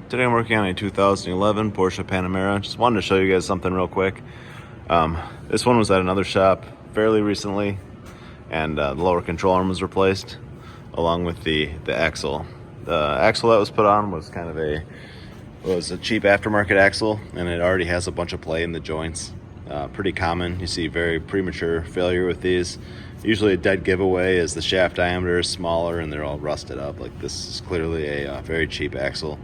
Today I'm working on a 2011 Porsche Panamera. Just wanted to show you guys something real quick. This one was at another shop fairly recently, and the lower control arm was replaced along with the axle. The axle that was put on was kind of a cheap aftermarket axle, and it already has a bunch of play in the joints. Pretty common. You see very premature failure with these. Usually a dead giveaway is the shaft diameter is smaller and they're all rusted up. Like, this is clearly a very cheap axle.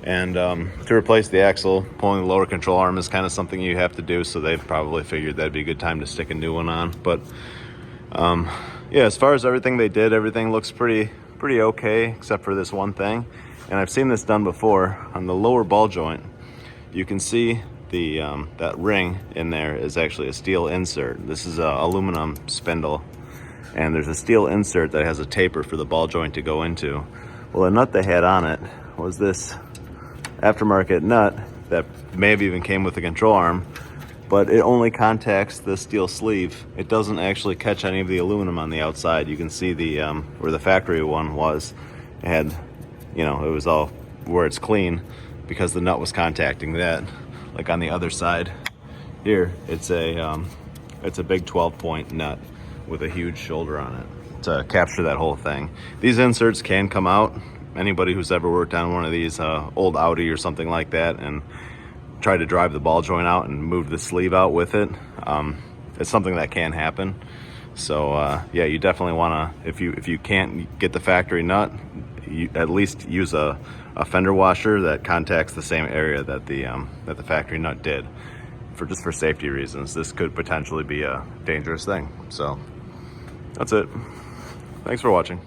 And to replace the axle, pulling the lower control arm is kind of something you have to do, so they've probably figured that'd be a good time to stick a new one on. But yeah, as far as everything they did, everything looks pretty okay, except for this one thing. And I've seen this done before. On the lower ball joint, you can see the that ring in there is actually a steel insert. This is a aluminum spindle, and there's a steel insert that has a taper for the ball joint to go into. Well, the nut they had on it was this aftermarket nut that may have even came with the control arm, but it only contacts the steel sleeve. It doesn't actually catch any of the aluminum on the outside. You can see the where the factory one was, it had, you know, it was all where it's clean because the nut was contacting that. Like on the other side here, it's a big 12-point nut with a huge shoulder on it to capture that whole thing. These inserts can come out. Anybody who's ever worked on one of these old Audi or something like that and tried to drive the ball joint out and move the sleeve out with it, it's something that can happen. So yeah, you definitely want to, if you can't get the factory nut, you at least use a fender washer that contacts the same area that the factory nut did, just for safety reasons. This could potentially be a dangerous thing. So that's it. Thanks for watching.